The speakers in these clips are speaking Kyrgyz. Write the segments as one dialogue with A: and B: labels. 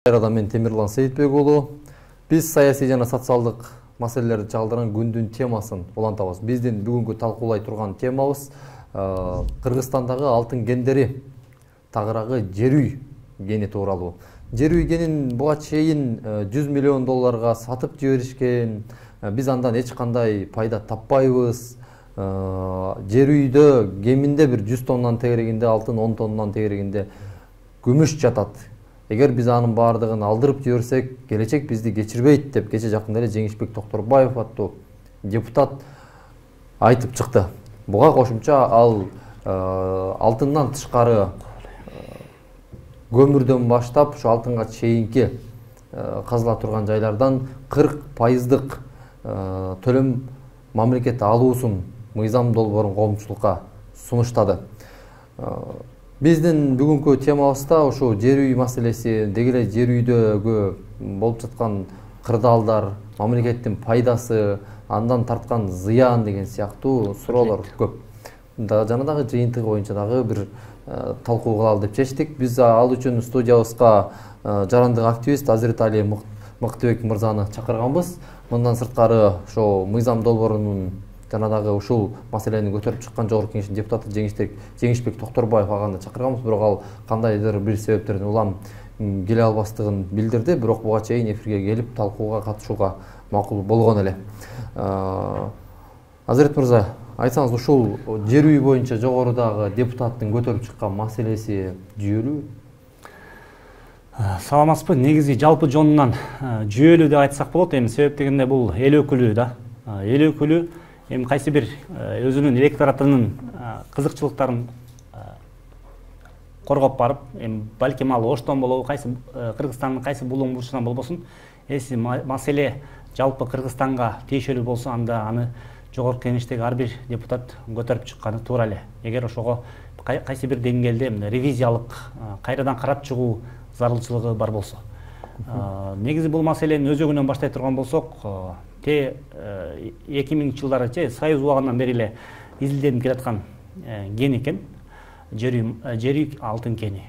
A: Мен Темирлан Сейитбек уулу. Биз саясий жана социалдык маселелерди чагылдырган күндүн темасын улантабыз. Биздин бүгүнкү талкуулай турган темабыз Кыргызстандагы алтын гендери тагыраагы жер үй гени тууралуу. Жер үй генин буга чейин $100 миллион сатып жиберишкен. Биз андан эч кандай пайда таппайбыз. Жер үйдө кеминде бир 100 тоннан тегерегинде алтын, 10 тоннан тегерегинде күмүш жатат. Эгер биз анын баардыгын алдырып жиберсек, келечек бизди кечирбейт деп кече жакында эле Жеңишбек Токторбаев аттуу депутат айтып чыкты. Буга кошумча ал алтындан тышкары көмүрдөн баштап ушу алтынга чейинки казыла турган жайлардан 40% төлөм мамлекет алуусун мыйзам долбоорун коомчулукка сунуштады. Биздин бүгүнкү темабызда ушу жер үй маселеси, деги эле жер үйдөгү болуп жаткан кырдаалдар, мамлекеттин пайдасы, андан тарткан зыян деген сыяктуу суроолор көп. Жана дагы жыйынтыгы боюнча дагы бир талкуу кылалы деп чечтик. Биз ал үчүн студиябызга жарандык активист Азиретали Мыктыбек мырзаны чакырганбыз. Мындан сырткары ошо мыйзам долбоорунун жана дагы ушул маселени көтөрүп чыккан жогорку кеңештин депутаты Жеңишбек Токторбаев аганы чакырганбыз, бирок ал кандайдыр бир себептерден улам келе албастыгын билдирди, бирок буга чейин эфирге келип талкууга катышууга макул болгон эле. Азирет мырза, айтсаңыз, ушул жер үй боюнча жогорудагы депутаттын көтөрүп чыккан маселеси жүйөлүүбү?
B: Саламатсызбы? Негизи жалпы жонунан жүйөлүү деп айтсак болот. Эми себеп дегенде бул эл өкүлү да. Эл өкүлү эми кайсы бир өзүнүн электоратынын кызыкчылыктарын коргоп барып, эми балким ал Оштон болобу, кайсы Кыргызстандын кайсы булуң бурчунан болбосун, эси маселе жалпы Кыргызстанга тиешелүү болсо, анда аны жогорку кеңештеги ар бир депутат көтөрүп чыкканы туура эле. Эгер ошого кайсы бир деңгээлде ревизиялык кайрадан карап чыгуу зарылчылыгы бар болсо. Негизи бул маселени өзөгүнөн баштай турган болсок, 2000-жылдары Союз убагынан бери эле изилденип келаткан кен экен. Жер үй алтын кени.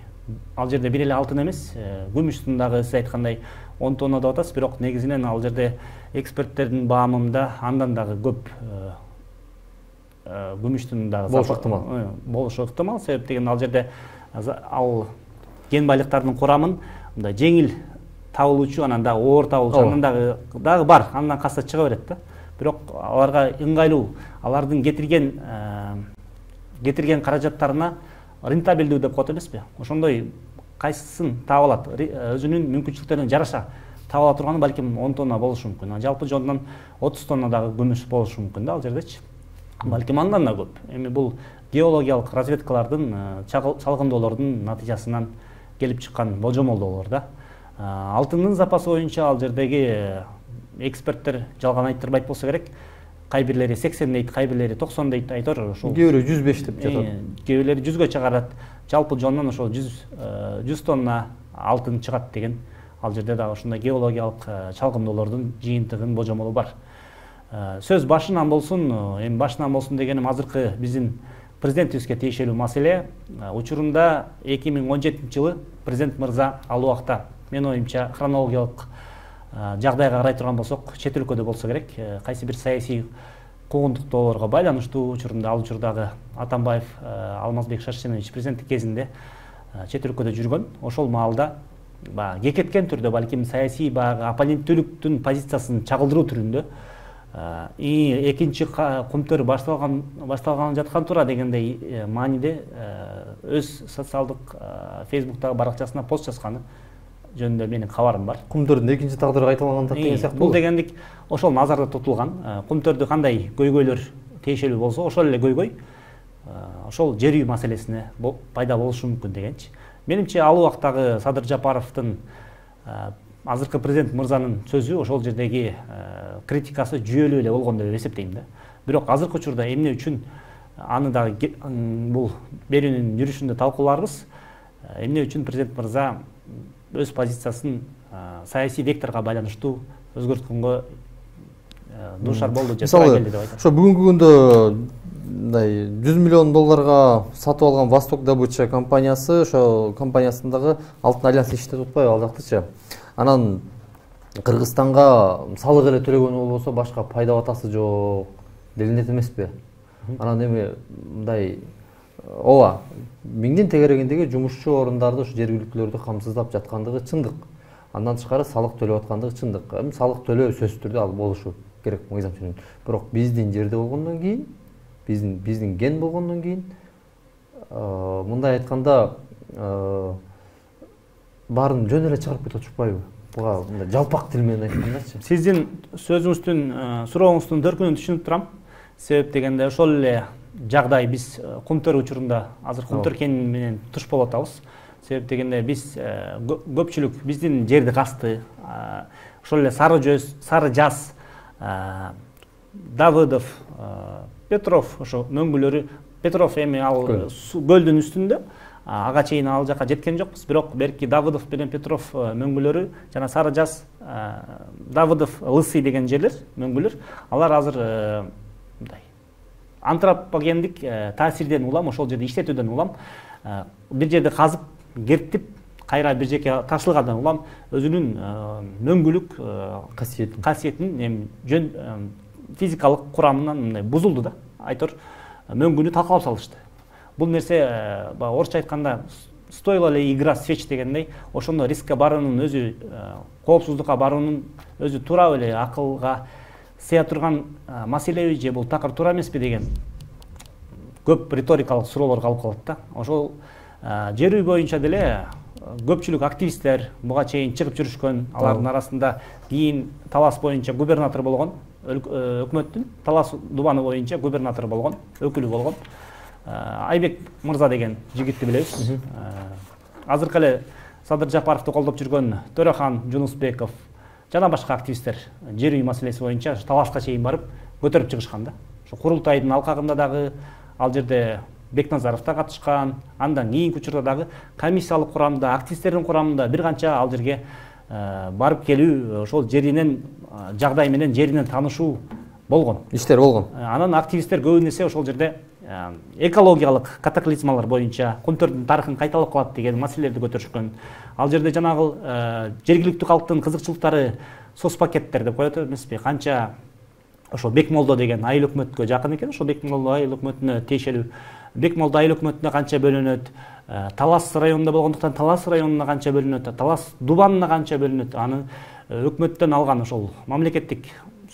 B: Ал жерде бир эле алтын эмес, күмүштүн дагы сиз айткандай 10 тонна деп атасыз, бирок негизинен ал жерде эксперттердин баамында андан дагы көп күмүштүн дагы болушу ыктымал. Себеп деген ал жерде ал кен байлыктардын курамын мындай жеңил табылуучу, анан дагы оор табылуучу, андан дагы бар, андан касса чыга берет да. Бирок аларга ыңгайлуу, алардын кетирген каражаттарына рентабелдүү деп коет эмеспи? Ошондой кайсысын таап алат, өзүнүн мүмкүнчүлүктөрүнө жараша таап ала турганы балким 10 тонна болушу мүмкүн. Жалпы жонунан 30 тонна дагы күмүш болушу мүмкүн да ал жердечи. Балким андан да көп. Эми бул геологиялык разведкалардын, чалгындоолордун натыйжасынан келип чыккан болжомолдоолор да. Алтындын запасы боюнча ал жердеги эксперттер жалган айттырбайт болсо керек. Кай бирлери 80 дейт, кай бирлери 90 дейт айтор. Ошол
A: кээ бирөө 105 деп жатат.
B: Кээ бирлери 100гө чыгарат. Жалпы жонунан ошол 100 тонна алтын чыгат деген. Ал жерде дагы ошондой геологиялык чалгындоолордун жыйынтыгынын божомолу бар. Сөз башынан болсун, эми башынан болсун дегеним азыркы биздин президентибизге тиешелүү маселе. Учурунда 2017-жылы президент мырза ал убакта, мен оюмча, хронологиялык жагдайга карай турган болсок, чет өлкөдө болсо керек, кайсы бир саясий куугунтуктоолорго байланыштуу учурунда, ал учурдагы Атамбаев Алмазбек Шаршенович президенттик кезинде чет өлкөдө жүргөн. Ошол маалда кекеткен түрдө, балким саясий оппоненттүүлүктүн позициясын чагылдыруу түрүндө экинчи кумтөр башталган жаткан тура дегендей мааниде өз социалдык Facebook'тагы баракчасына пост жазганы жөнүндө менин кабарым бар.
A: Кумтөрдүн экинчи тагдыры кайталанган деген сыяктуу.
B: Бул дегендик ошол назарда тутулган. Кумтөрдү кандай көйгөйлөр тиешелүү болсо, ошол эле көйгөй ошол жер үй маселесине пайда болушу мүмкүн дегенчи. Менимче ал убактагы Садыр Жапаровдун азыркы президент мырзанын сөзү, ошол жердеги критикасы жүйөлүү эле болгон деп эсептейм да. Бирок азыркы учурда эмне үчүн аны дагы бул берүүнүн жүрүшүндө талкууларбыз. Эмне үчүн президент мырза өз позициясын саясий векторго байланыштуу өзгөрткөнгө дуушар болду же туура келди деп айтат.
A: Ошо бүгүнкү күндө $100 миллион сатып алган Восток добыча компаниясы, ошо компаниясындагы алтын альянс иштеп атпайбы ал жактычы. Анан Кыргызстанга салык эле төлөгөнү болбосо башка пайда батасы жок делинет эмеспи? Анан эми мындай ооба миңдин тегерегиндеги жумушчу орундарды ушу жергиликтүүлөрдү камсыздап жаткандыгы чындык. Андан тышкары салык төлөп аткандыгы чындык. Эми салык төлөө сөзсүз түрдө ал болушу керек мыйзам ченемин. Бирок биздин жерде болгондон кийин, биздин ген болгондон кийин мындай айтканда баарын жөн эле чыгарып кетип атышпайбы? Буга мындай жалпак тил менен айткандачы.
B: Сиздин сөзүңүздүн сурооңуздун төркүнүн түшүнүп турам. Себеп дегенде ошол эле жагдай биз Кумтөр учурунда азыр Кумтөр кени менен туш болуп атабыз. Себеп дегенде биз көпчүлүк биздин жерди касты, ошол эле Сары Жаз, Давыдов, Петров ошо мөңгүлөрү, Петров эми ал көлдүн үстүндө, ага чейин ал жака жеткен жокпуз. Бирок берки Давыдов менен Петров мөңгүлөрү жана Сары Жаз, Давыдов, Лысый деген жерлер, мөңгүлөр, алар азыр мындай антропогендик таасирден улам, ошол жерде иштетүүдөн улам, бир жерде казып, кертип, кайра бир жеке ташылгандан улам өзүнүн мөңгүлүк касиетин жөн физикалык курамынан мындай бузулду да. Айтор мөңгүнү талкалап салышты. Бул нерсе орусча айтканда стоила ли игра свеч дегендей, ошондо рискке баруунун өзү, коопсуздукка баруунун өзү туура эле акылга сыя турган маселеби же бул такыр туура эмеспи деген көп риторикалык суроолор калып калат да. Ошол жер үй боюнча деле көпчүлүк активисттер буга чейин чыгып жүрүшкөн, алардын арасында кийин Талас боюнча губернатор болгон, өкмөттүн Талас Дубаны боюнча губернатор болгон, өкүлү болгон Айбек мырза деген жигитти билебиз. Азыркы эле Садыр Жапаровду колдоп жүргөн Төрехан Жунусбеков жана башка активисттер жер үй маселеси боюнча Таласка чейин барып көтөрүп чыгышкан да. Ошо курултайдын алкагында дагы ал жерде Бекназаров да катышкан, андан кийинки учурда дагы комиссиялык курамда, активисттердин курамында бир канча ал жерге барып келүү, ошол жеринен жагдай менен жеринен таанышуу болгон.
A: Иштер болгон.
B: Анан активисттер көбүнесе ошол жерде экологиялык катаклизмалар боюнча Кумтөрдүн тарыхын кайталап калат деген маселелерди көтөрүшкөн. Ал жерде жанагы жергиликтүү калктын кызыкчылыктары соцпакеттер деп коет эмеспи? Канча ошол Бекмолдо деген айыл өкмөткө жакын экен, ошол Бекмолдо айыл өкмөтүнө тиешелүү. Бекмолдо айыл өкмөтүнө канча бөлүнөт, Талас районунда болгондуктан Талас районуна канча бөлүнөт, Талас Дубанына канча бөлүнөт, аны өкмөттөн алган ошол мамлекеттик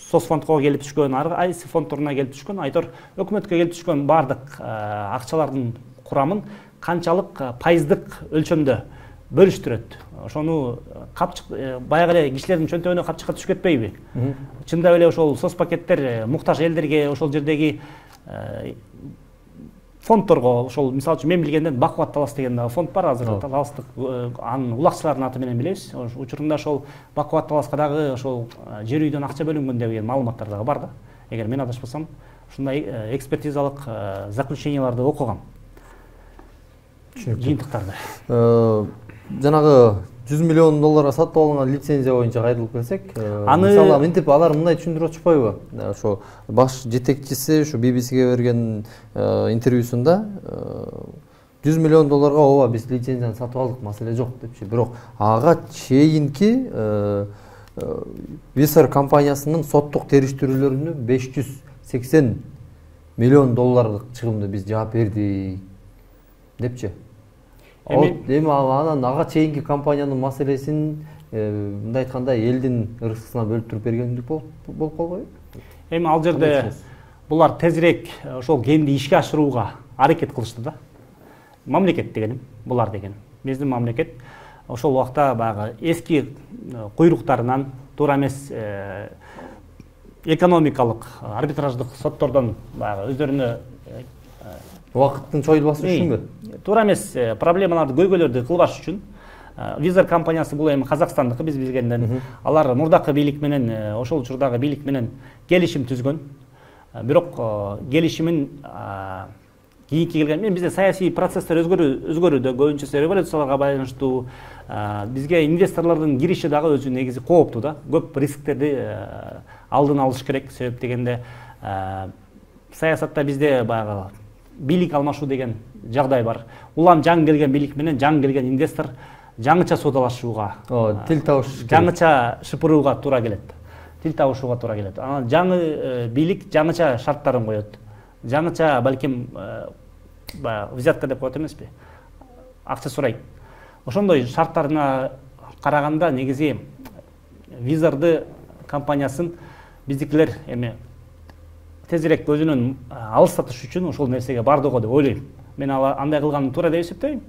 B: соцфондко келип түшкөн, ар кайсы фондторуна келип түшкөн, айтор өкмөткө келип түшкөн баардык акчалардын курамын канчалык пайыздык өлчөмдө бөлүштүрөт. Ошону капчык баягы эле кишилердин чөнтөгүнө капчыкка түшүп кетпейби? Чындап эле ошол соцпакеттер муктаж элдерге ошол жердеги фондторго, ошол мисалы үчүн мен билгенден Бакубат Талас деген фонд бар, азыр Таластык, анын улакчылардын аты менен билебиз. Учурунда ошол Бакубат Таласка дагы ошол жер үйдөн акча бөлүнгөн деген маалыматтар дагы бар да. Эгер мен адашпасам, ушундай экспертизалык заключенияларды окугам. Жыйынтыктарды.
A: Жанагы 100 миллион долларга сатып алынган лицензия боюнча кайтылып келсек, мисалы мынтип алар мындай түшүндүрүп атышпайбы? Ошо баш жетекчиси ушу BBC-ге берген интервьюсунда 100 миллион долларга ооба биз лицензияны сатып алдык, маселе жок депчи. Бирок ага чейинки Висар компаниясынын соттук териштирүүлөрүнө 580 миллион долларлык чыгымды биз жаап бердик депчи. Эми анан ага чейинки компаниянын маселесин мындай айтканда элдин ырыскысына бөлүп туруп бергендик болуп калбайбы?
B: Эми ал жерде булар тезирээк ошол генди ишке ашырууга аракет кылышты да. Мамлекет дегеним, булар дегеним. Биздин мамлекет ошол убакта баягы эски куйруктарынан туура эмес экономикалык арбитраждык соттордон баягы өздөрүнө
A: убакыттын чоюлбашы үчүнбү?
B: Туура эмес проблемаларды, көйгөйлөрдү кылбаш үчүн Визар компаниясы бул эми Казакстандыкы, биз билгенден. Алар мурдакы бийлик менен, ошол учурдагы бийлик менен келишим түзгөн. Бирок келишимин кийинки келген, бизде саясий процесстер өзгөрүүдө, көбүнчөсү революцияларга байланыштуу, бизге инвесторлордун кириши дагы өзү негизи кооптуу да. Көп рисктерди алдын алыш керек. Себеп дегенде саясатта бизде баягы бийлик алмашуу деген жагдай бар. Улам жаңы келген бийлик менен жаңы келген инвестор жаңыча соодалашууга,
A: тил табыш керек.
B: жаңыча шыпырууга туура келет. Тил табышууга туура келет. Анан жаңы бийлик жаңыча шарттарын коет. Жаңыча балким взятка деп коет эмеспи? Акча сурайт. Ошондой шарттарына караганда негизи Визарды компаниясын биздикилер эми тезирээк өзүнүн алыстатыш үчүн ошол нерсеге бардыгы деп ойлойм. Мен андай кылганын туура деп эсептейм.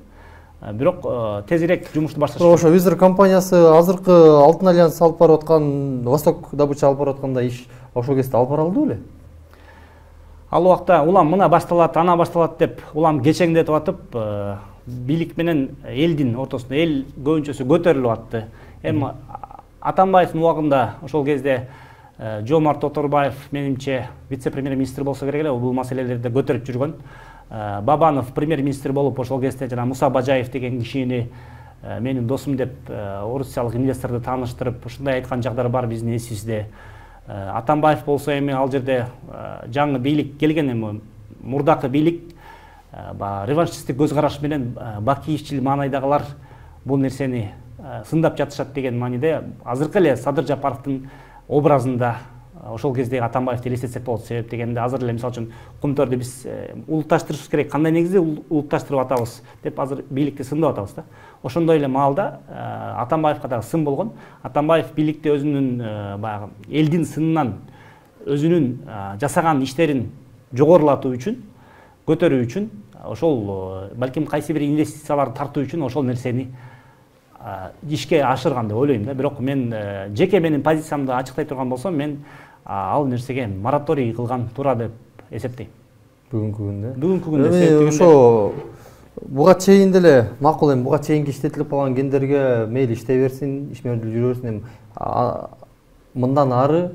B: Бирок тезирээк жумушту башташ.
A: Ошо Визер компаниясы азыркы Алтын Альянс алып барып аткан, Восток добыча алып барып атканда иш ошол кезде алып бара алды беле?
B: Ал убакта улам мына башталат, ана башталат деп улам кечеңдетип атып, бийлик менен элдин ортосунда эл көбүнчөсү көтөрүлүп атты. Эми Атамбаевдин убагында ошол кезде Жомарт Оторбаев менимче вице-премьер-министр болсо керек эле, бул маселелерди көтөрүп жүргөн. Бабанов премьер-министр болуп ошол кезде жана Муса Бажаев деген кишини менин досум деп орусиялык инвесторду тааныштырып, ушундай айткан жагдары бар биздин эсибизде. Атамбаев болсо эми ал жерде жаңы бийлик келген, эми мурдакы бийлик реваншисттик көз караш менен бакиевчил маанайдагылар бул нерсени сындап жатышат деген мааниде азыркы эле Садыр Жапаровдун образында ошол кездеги Атамбаевди элестетсек болот. Себеп дегенде азыр эле мисалы үчүн Кумтөрдү биз улутташтырышыбыз керек, кандай негизде улутташтырып атабыз деп азыр бийликти сындап атабыз да. Ошондой эле маалда Атамбаевга дагы сын болгон. Атамбаев бийликти өзүнүн баягы элдин сынынан өзүнүн жасаган иштерин жогорулатуу үчүн, көтөрүү үчүн, ошол балким кайсы бир инвестицияларды тартуу үчүн ошол нерсени ишке ашырган деп ойлойм да. Бирок мен жеке менин позициямды ачыктай турган болсом, мен ал нерсеге мораторий кылган туура деп эсептейм.
A: Бүгүнкү күндө.
B: Бүгүнкү күндө
A: ошо буга чейин деле макул, эми буга чейинки иштетилип калган гендерге мейли иштей берсин, ишмердүү жүрө берсин. Мындан ары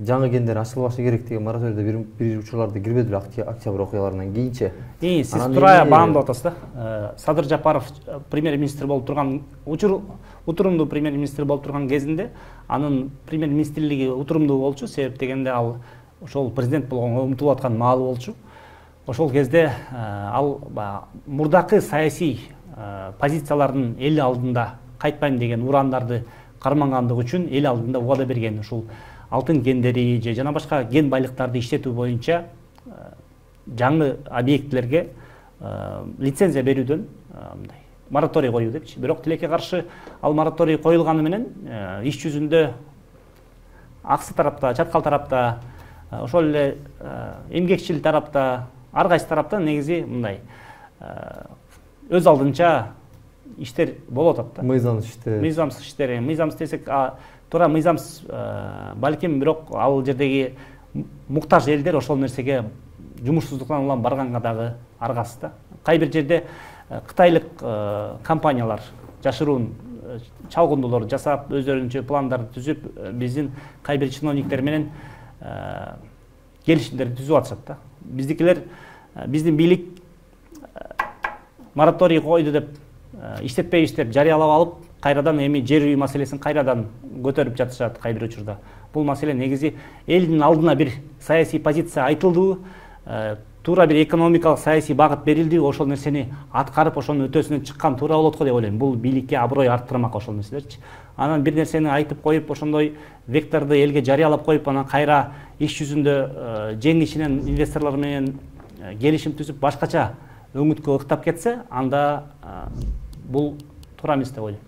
A: жаңы гендер ачылбашы керек деген мораторийде бир учурларды кирбеди беле октябрь окуяларынан кийинче.
B: Сиз туура баамдап атасыз да. Садыр Жапаров премьер-министр болуп турган утурумдуу премьер-министр болуп турган кезинде анын премьер-министрлиги утурумдуу болчу. Себеп дегенде ал ошол президент болгонго умтулуп аткан маалы болчу. Ошол кезде ал мурдакы саясий позициялардын эл алдында кайтпайм деген урандарды кармангандыгы үчүн эл алдында убада берген. Ушул алтын гендери же жана башка ген байлыктарды иштетүү боюнча жаңы объектилерге лицензия берүүдөн мораторий коюу депчи. Бирок тилекке каршы ал мораторий коюлганы менен иш жүзүндө аксы тарапта, чаткал тарапта, ошол эле эмгекчил тарапта, ар кайсы тарапта негизи мындай өз алдынча иштер болуп атат да. Мыйзамсыз иштер. Мыйзамсыз десек туура мыйзамсыз балким, бирок ал жердеги муктаж элдер ошол нерсеге жумушсуздуктан улам барганга дагы аргасыз да. Кай бир жерде кытайлык компаниялар жашыруун чалгындуулар жасап, өздөрүнчө пландарды түзүп, биздин кай бир чиновниктер менен келишимдерди түзүп атышат да. Биздикилер, биздин бийлик мораторий койду деп иштетпейбиз деп жарыялап алып, кайрадан эми жер үй маселесин кайрадан көтөрүп жатышат кай бир учурда. Бул маселе негизи элдин алдына бир саясий позиция айтылды, туура бир экономикалык саясий багыт берилди, ошол нерсени аткарып, ошонун өтөсүнөн чыккан туура болот го деп ойлойм. Бул бийликке аброй арттырмак ошол нерселерчи. Анан бир нерсени айтып коюп, ошондой векторду элге жарыялап коюп, анан кайра иш жүзүндө жеңишинен инвесторлор менен келишим түзүп, башкача өңүткө ыктап кетсе, анда бул туура эмес деп ойлойм.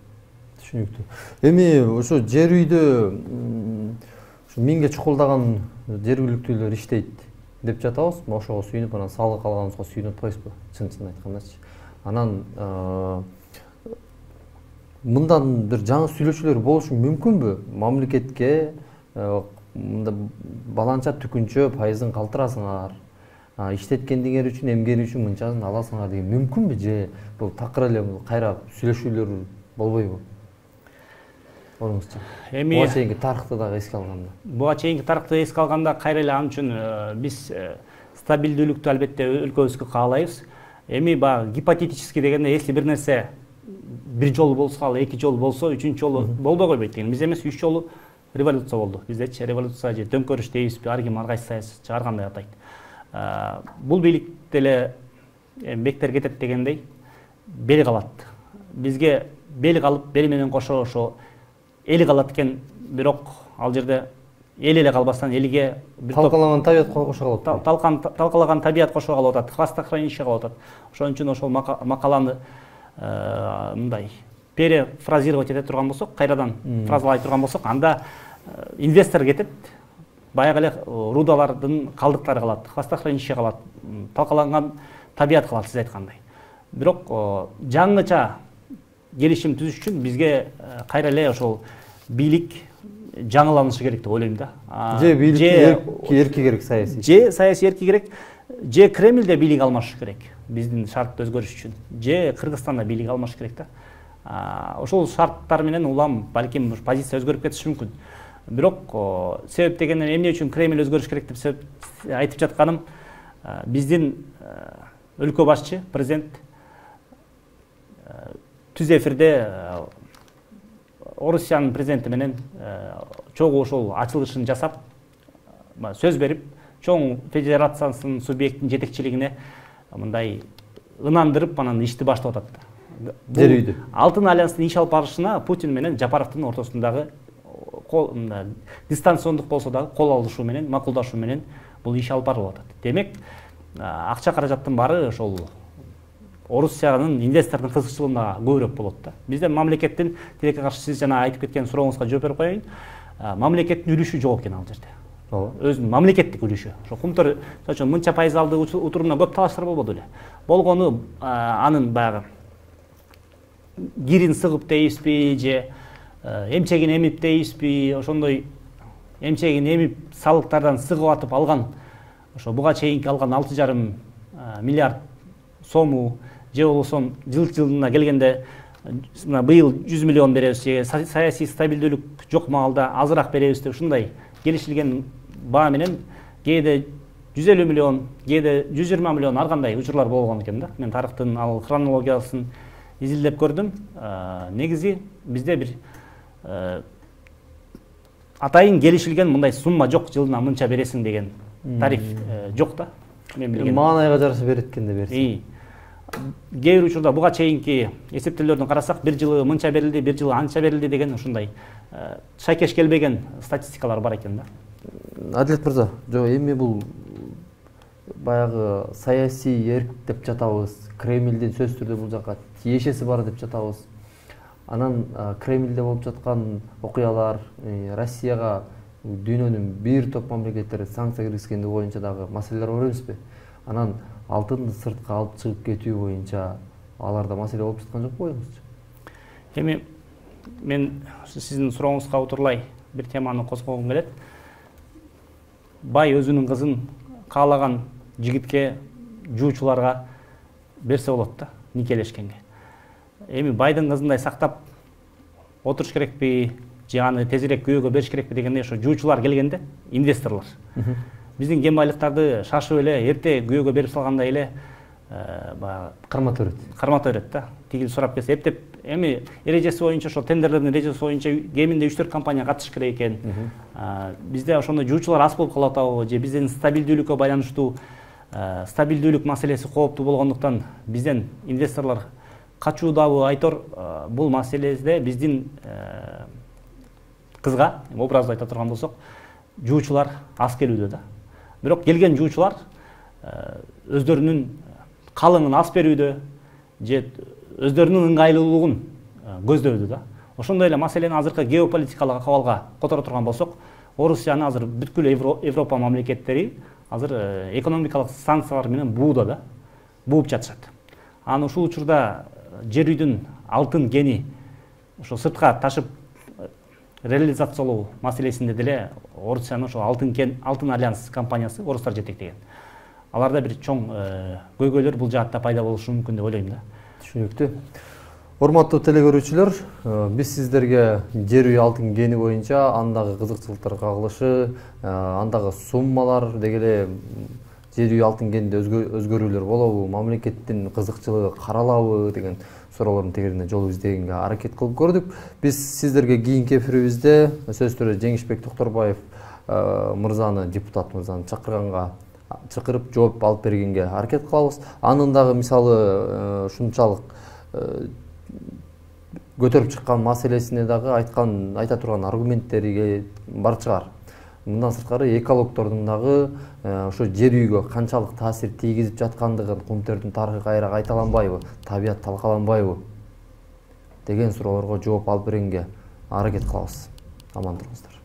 A: Түшүнүктүү. Эми ошо жер үйдө миңге чукулдаган жергиликтүүлөр иштейт деп жатабыз. Ошого сүйүнүп, анан салык алганыбызга сүйүнүп атпайбызбы? Чын айткандачы. Анан мындан бир жаңы сүйлөшүүлөр болушу мүмкүнбү? Мамлекетке баланча түкүнчө пайызын калтырасыңар, иштеткендиңер үчүн, эмгени үчүн мынчасын аласыңар деген мүмкүнбү? Же бул такыр эле кайра сүйлөшүүлөр болбойбу? Эми буга чейинки тарыхты дагы эске алганда.
B: Буга чейинки тарыхты эске алганда кайра эле ал үчүн биз стабилдүүлүктү албетте өлкөбүзгө каалайбыз. Эми баягы гипотетически дегенде, если бир нерсе бир жолу болсо, ал эки жолу болсо, үчүнчү жолу болбой койбойт деген. Биз эмес, 3 жолу революция болду. Биздечи революция же төңкөрүш дейбизби, ар ким ар кайсы саясатчы ар кандай атайт. Бул бийлик деле бектер кетет дегендей бери калат. Бизге бел калып, бели менен кошо ошо эли калат экен, бирок ал жерде эл эле калбастан элге бир
A: талкалаган табият кошо калат.
B: талкалаган табият кошо калып атат, хвостохранилище калып атат. Ошон үчүн ошол макаланы мындай перефразировать эте турган болсок, кайрадан фразалай турган болсок, анда инвестор кетет, баягы эле рудалардын калдыктары калат, хвостохранилище калат, талкаланган табият калат, сиз айткандай. Бирок жаңыча келишим түзүш үчүн бизге кайра эле ошол бийлик жаңыланышы керек деп ойлойм да.
A: Же бийлик эрки керек, саясий.
B: Же саясий эрки керек, же Кремльде бийлик алмашы керек. Биздин шартты өзгөрүш үчүн. Же Кыргызстанда бийлик алмашы керек да. Ошол шарттар менен улам балким позиция өзгөрүп кетиши мүмкүн. Бирок себеп дегенде эмне үчүн Кремль өзгөрүш керек деп айтып жатканым, биздин өлкө башчы, президент түз эфирде Орусиянын президенти менен чогуу ошол ачылышын жасап, сөз берип, чоң федерациянын субъекттин жетекчилигине мындай ынандырып, анан ишти баштап атат.
A: Жер үйдү.
B: Алтын альянстын иш алып барышына Путин менен Жапаровдун ортосундагы дистанциондук болсо дагы кол алышуу менен, макулдашуу менен бул иш алып барылып атат. Демек, акча каражаттын баары ошол Орусиянын инвестордун кызыкчылыгына көбүрөөк болот да. Бизде мамлекеттин, тилекке каршы сиз жана айтып кеткен сурооңузга жооп берип коеюн, мамлекеттин үлүшү жок экен ал жерде. Өзүнүн мамлекеттик үлүшү. Ошо Кумтөр мынча пайыз алды утурумда көп талаштар болбоду эле. Болгону анын баягы кирин сыгып дейбизби, же эмчегин эмип дейбизби, ошондой эмчегин эмип салыктардан сыгып атып алган, ошо буга чейинки алган 6,5 миллиард сому, же болбосо жылына келгенде быйыл 100 миллион беребиз, же саясий стабилдүүлүк жок маалда азыраак беребиз деп ушундай келишилген баа менен кээде 150 миллион, кээде 120 миллион ар кандай учурлар болгон экен да. Мен тарыхтын ал хронологиясын изилдеп көрдүм. Негизи бизде бир атайын келишилген мындай сумма жок, жылына мынча бересиң деген тариф жок да. Мен билгеним.
A: Маанайга жараша берет экенде берсин.
B: Кээ бир учурда буга чейинки эсептөөлөрдүн карасак, бир жылы мынча берилди, бир жылы анча берилди деген ушундай шайкеш келбеген статистикалар бар экен да.
A: Адилет мырза, жок, эми бул баягы саясий эрк деп жатабыз, Кремльдин сөзсүз түрдө бул жака тиешеси бар деп жатабыз. Анан Кремльде болуп жаткан окуялар Россияга дүйнөнүн бир топ мамлекеттери санкция киргизгенди боюнча дагы маселелер бар эмеспи? Анан алтынды сыртка алып чыгып кетүү боюнча аларда маселе болуп жаткан жокпу оюңузча?
B: Эми мен сиздин сурооңузга утурлай бир теманы козгогум келет. Бай өзүнүн кызын каалаган жигитке, жуучуларга берсе болот да, никелешкенге. Эми байдын кызындай сактап отуруш керекпи, же аны тезирээк күйөөгө бериш керекпи дегенде ошо жуучулар келгенде, инвесторлор биздин кен байлыктарды шашып эле эрте күйөөгө берип салгандай эле кармата берет да. Тигил сурап келсе, эптеп эми эрежеси боюнча, ошо тендерлердин эрежеси боюнча кеминде 3-4 компания катышыш керек экен. Бизде ошондой жуучулар аз болуп калып атабы, же биздин стабилдүүлүккө байланыштуу стабилдүүлүк маселеси кооптуу болгондуктан бизден инвесторлор качуудабы айтор. Бул маселеде биздин кызга образды айта турган болсок, жуучулар аз келүүдө да. Бирок келген жуучулар өздөрүнүн калыңын аз берүүдө, же өздөрүнүн ыңгайлуулугун көздөбүдө да. Ошондой эле маселени азыркы геополитикалык акыбалга которо турган болсок, Орусияны азыр бүткүл Европа мамлекеттери азыр экономикалык санкциялар менен бууда да, бууп жатышат. Аны ушул учурда жер үйдүн алтын кени ошо сыртка ташып реализациялоо маселесинде деле Орусиянын ошо алтын альянс компаниясы орустар жетектеген. Аларда бир чоң көйгөйлөр бул жаатта пайда болушу мүмкүн деп ойлойм да.
A: Түшүнүктүү. Урматтуу телекөрүүчүлөр, биз сиздерге жер үй алтын кени боюнча андагы кызыкчылыктар кагылышы, андагы суммалар дегеле жер үй алтын кенинде өзгөрүүлөр болобу, мамлекеттин кызыкчылыгы каралабы деген суроолордун тегерине жол издегенге аракет кылып көрдүк. Биз сиздерге кийинки эфирибизде сөзсүз түрдө Жеңишбек Токторбаев мырзаны, депутат мырзаны чакырып жооп алып бергенге аракет кылабыз. Анын дагы мисалы ушунчалык көтөрүп чыккан маселесине дагы айта турган аргументтери бар чыгар. Мындан сырткары экологдордун дагы ошо жер үйгө канчалык таасир тийгизип жаткандыгын, кум тердин тарыхы кайра кайталанбайбы, табият талкаланбайбы деген суроолорго жооп алып бергенге аракет кылабыз. Аман туруңуздар.